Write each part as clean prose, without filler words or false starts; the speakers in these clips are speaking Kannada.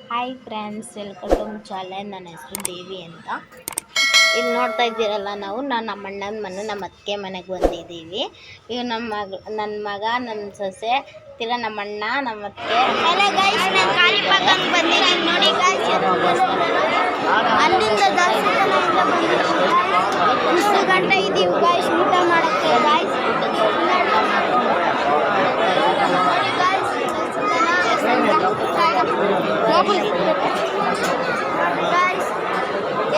Hi friends, welcome to channel. ನನ್ನ ಹೆಸರು ದೇವಿ ಅಂತ. ಇಲ್ಲಿ ನೋಡ್ತಾ ಇದ್ದೀರಲ್ಲ, ನಮ್ಮ ಅಣ್ಣನ ಮನೆ, ನಮ್ಮ ಅತ್ತಿಗೆ ಮನೆಗೆ ಬಂದಿದ್ದೀವಿ. ಈಗ ನನ್ನ ಮಗ, ನನ್ನ ಸೊಸೆ, ನಮ್ಮ ಅಣ್ಣ, ನಮ್ಮ ಅತ್ತಿಗೆ. ಹಲೋ ಗೈಸ್, ನಾನು ಕಾಲಿಪಾಕಂಗೆ ಬಂದಿದ್ದೀನಿ ನೋಡಿ ಗೈಸ್. ಅಲ್ಲಿಂದ ಜಾಸ್ತಿ ಜನ ಇಂದ ಬಂದಿದ್ದೀವಿ. ಇಷ್ಟು ಗಂಟೆ ಇದ್ದೀವಿ ಗೈಸ್ ಊಟ ಮಾಡೋಕ್ಕೆ ಗೈಸ್. ಗೈಸ್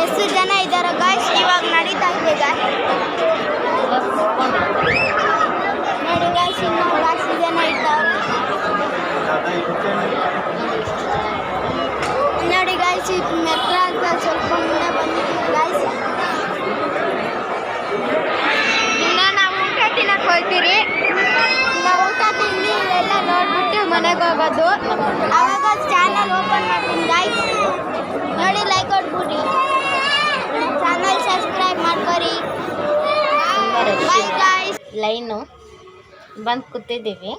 ಎಷ್ಟು ಜನ ಇದ್ದಾರೆ ಗೈಸ್. ಇವಾಗ ನಡೀತಾ ಇದೆ ಗೈಸ್. ನೋಡಿ ಗೈಸ್, ಇನ್ನೂ ಜಾಸ್ತಿ ಜನ ಇದ್ದಾರೆ ನೋಡಿ ಗೈಸ್. ಮೆಟ್ರೋ ಅಂತ ಸ್ವಲ್ಪ ಮುಂದೆ ಬಂದಿದ್ದೀವಿ ಗೈಸ್. ಇನ್ನು ನಾವು ಊಟ ತಿನ್ನಕ್ಕೆ ಹೋಗ್ತೀರಿ. ನಾವು ಊಟ ತಿಂದು ಇವೆಲ್ಲ ನೋಡ್ಬಿಟ್ಟು ಮನೆಗೆ ಹೋಗೋದು. ಆವಾಗ ಚಾನಲ್ ಓಪನ್ ಮಾಡ್ತೀನಿ ಗೈಸ್. ನೋಡಿ, ಲೈಕ್ ಕೊಟ್ಬಿಡಿ, ಚಾನಲ್ ಸಬ್ಸ್ಕ್ರೈಬ್ ಮಾಡ್ಕೊರಿ. Bye guys. ಲೈನು ಬಂದು ಕೂತಿದ್ದೀವಿ.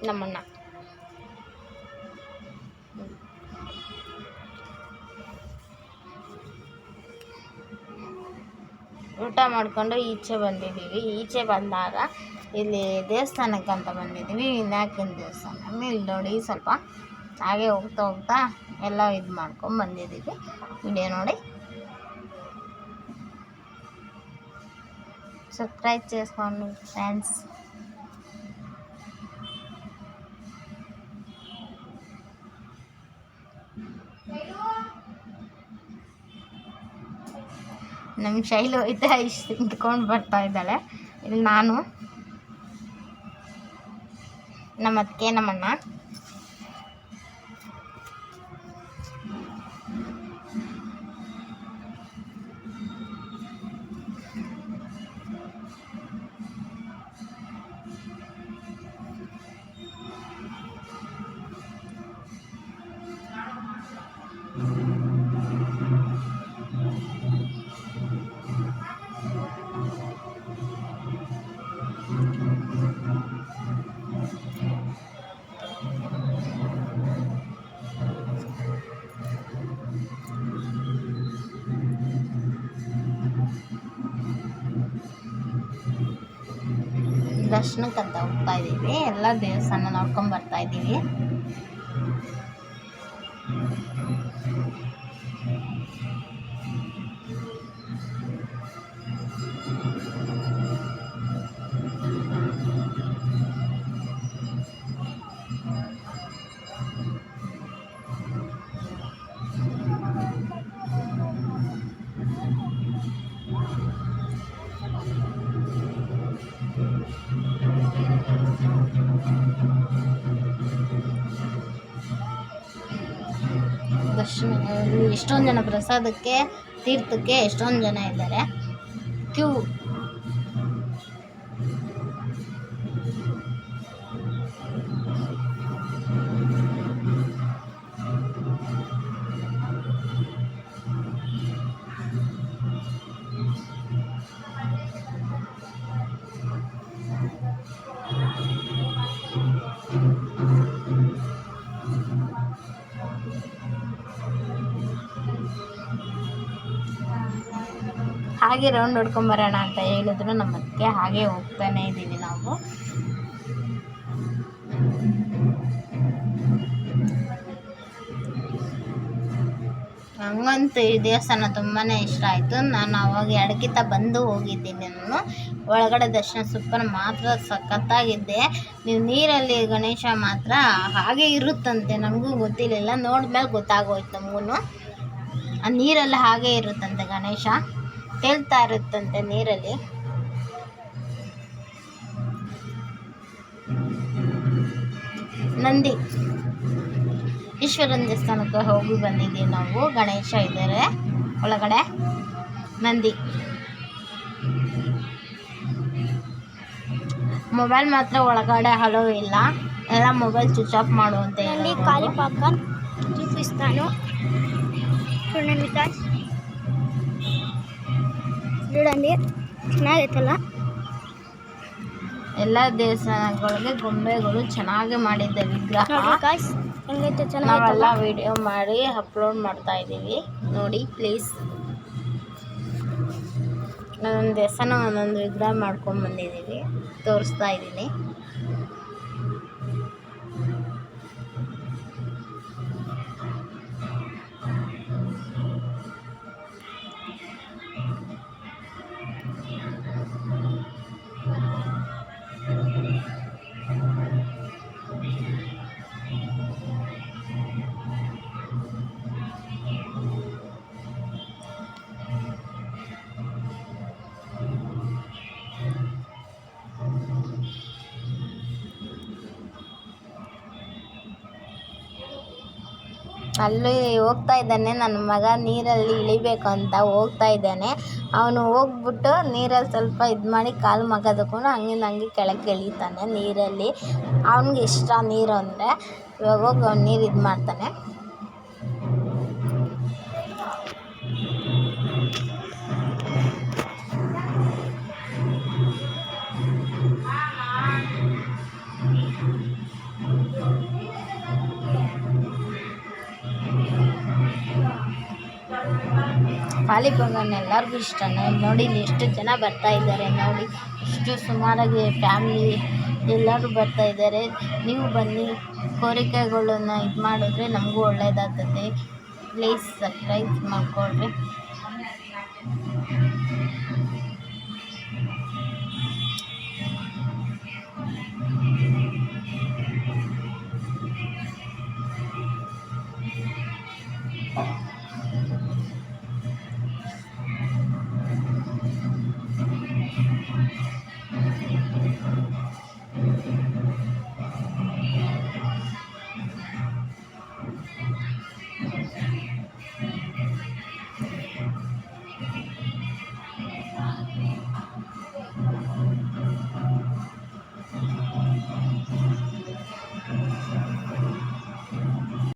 ನಮ್ಮಣ್ಣ ಊಟ ಮಾಡಿಕೊಂಡು ಈಚೆ ಬಂದಿದ್ದೀವಿ. ಈಚೆ ಬಂದಾಗ ಇಲ್ಲಿ ದೇವಸ್ಥಾನಕ್ಕೆ ಅಂತ ಬಂದಿದ್ದೀವಿ. ವಿನಾಯಕನ ದೇವಸ್ಥಾನ. ಇಲ್ಲಿ ನೋಡಿ, ಸ್ವಲ್ಪ ಹಾಗೆ ಹೋಗ್ತಾ ಹೋಗ್ತಾ ಎಲ್ಲ ಇದು ಮಾಡ್ಕೊಂಡು ಬಂದಿದ್ದೀವಿ. ವಿಡಿಯೋ ನೋಡಿ, ಸಬ್ಸ್ಕ್ರೈಬ್ చేసుకోండి ಫ್ರೆಂಡ್ಸ್. ನಮ್ಮ ಶೈಲು ಐತೆ ಇಷ್ಟು ನಿಂತ್ಕೊಂಡು ಬರ್ತಾ ಇದ್ದಾಳೆ. ಇಲ್ಲಿ ನಾನು, ನಮ್ಮ ಅತ್ತಿಗೆ, ನಮ್ಮಣ್ಣ. ದರ್ಶನಕ್ಕಂತ ಹೋಗ್ತಾ ಇದ್ದೀವಿ. ಎಲ್ಲ ದೇವಸ್ಥಾನ ನೋಡ್ಕೊಂಡು ಬರ್ತಾ ಇದ್ದೀವಿ. ದರ್ಶನ ಎಷ್ಟೊಂದು ಜನ ಪ್ರಸಾದಕ್ಕೆ, ತೀರ್ಥಕ್ಕೆ ಎಷ್ಟೊಂದು ಜನ ಇದ್ದಾರೆ. ಕ್ಯೂ ಹಾಗೆ ರೌಂಡ್ ಹೊಡ್ಕೊಂಬರೋಣ ಅಂತ ಹೇಳಿದ್ರು ನಮ್ಮ ಅತ್ತಿಗೆ. ಹಾಗೆ ಹೋಗ್ತಾನೆ ಇದ್ದೀವಿ ನಾವು. ಹಂಗಂತೂ ಈ ದೇವಸ್ಥಾನ ತುಂಬಾ ಇಷ್ಟ ಆಯಿತು. ನಾನು ಅವಾಗ ಎಡಕಿತ ಬಂದು ಹೋಗಿದ್ದೀನಿ. ನಾನು ಒಳಗಡೆ ದರ್ಶನ ಸೂಪರ್, ಮಾತ್ರ ಸಖತ್ತಾಗಿದ್ದೆ. ನೀವು ನೀರಲ್ಲಿ ಗಣೇಶ ಮಾತ್ರ ಹಾಗೆ ಇರುತ್ತಂತೆ, ನಮಗೂ ಗೊತ್ತಿರಲಿಲ್ಲ. ನೋಡಿದ್ಮೇಲೆ ಗೊತ್ತಾಗೋಯ್ತು ನಮಗೂ. ಆ ನೀರಲ್ಲಿ ಹಾಗೆ ಇರುತ್ತಂತೆ, ಗಣೇಶ ತೇಲ್ತಾ ಇರುತ್ತಂತೆ ನೀರಲ್ಲಿ. ನಂದಿ ಈಶ್ವರನ ದೇವಸ್ಥಾನಕ್ಕೆ ಹೋಗಿ ಬಂದಿದ್ದೀವಿ ನಾವು. ಗಣೇಶ ಇದ್ದಾರೆ ಒಳಗಡೆ, ನಂದಿ. ಮೊಬೈಲ್ ಮಾತ್ರ ಒಳಗಡೆ ಅಲೋ ಇಲ್ಲ. ಎಲ್ಲ మొబైల్ స్విచ్ ఆఫ్ మాడు ಅಂತ అండి కాలిపాకన్ చూపిస్తాను చూడండి గాయ్స్ చూడండి ಚೆನ್ನಾಗೈತಲ್ಲ ಎಲ್ಲ ದೇವಸ್ಥಾನಗಳಿಗೆ ಗೊಂಬೆಗಳು ಚೆನ್ನಾಗಿ ಮಾಡಿದ್ದೆ ವಿಗ್ರಹ ನೋಡಿ ಗಾಯ್ಸ್ ಹೆಂಗೈತೆ ನಾವೆಲ್ಲ ಚೆನ್ನಾಗೈತಲ್ಲ ವಿಡಿಯೋ ಮಾಡಿ ಅಪ್ಲೋಡ್ ಮಾಡ್ತಾ ಇದ್ದೀವಿ ನೋಡಿ ಪ್ಲೀಸ್ ನಾನೊಂದು ದೇವಸ್ಥಾನ ಒಂದೊಂದು ವಿಗ್ರಹ ಮಾಡ್ಕೊಂಡು ಬಂದಿದ್ದೀವಿ ತೋರಿಸ್ತಾ ಇದ್ದೀನಿ ಅಲ್ಲಿ ಹೋಗ್ತಾ ಇದ್ದಾನೆ ನನ್ನ ಮಗ ನೀರಲ್ಲಿ ಇಳಿಬೇಕು ಅಂತ ಹೋಗ್ತಾ ಇದ್ದಾನೆ ಅವನು ಹೋಗ್ಬಿಟ್ಟು ನೀರಲ್ಲಿ ಸ್ವಲ್ಪ ಇದು ಮಾಡಿ ಕಾಲು ಮಗ ತಗೊಂಡು ಹಂಗಿಂದ ಹಂಗೆ ಕೆಳಗೆ ಇಳಿತಾನೆ ನೀರಲ್ಲಿ ಅವನಿಗೆ ಇಷ್ಟ ನೀರು ಅಂದರೆ ಇವಾಗ ಹೋಗಿ ಅವ್ನು ನೀರು ಇದು ಮಾಡ್ತಾನೆ ವಾಲಿಬಾಲ್ ಎಲ್ಲರಿಗೂ ಇಷ್ಟನೇ ನೋಡಿ ಇಲ್ಲಿ ಎಷ್ಟು ಜನ ಬರ್ತಾ ಇದ್ದಾರೆ ನೋಡಿ ಎಷ್ಟು ಸುಮಾರಾಗಿ ಫ್ಯಾಮಿಲಿ ಎಲ್ಲರೂ ಬರ್ತಾ ಇದ್ದಾರೆ ನೀವು ಬನ್ನಿ ಕೋರಿಕೆಗಳನ್ನ ಇದು ಮಾಡಿದ್ರೆ ನಮಗೂ ಒಳ್ಳೆಯದಾಗ್ತದೆ ಪ್ಲೀಸ್ ಸಬ್ಸ್ಕ್ರೈಬ್ ಮಾಡ್ಕೊಳ್ರಿ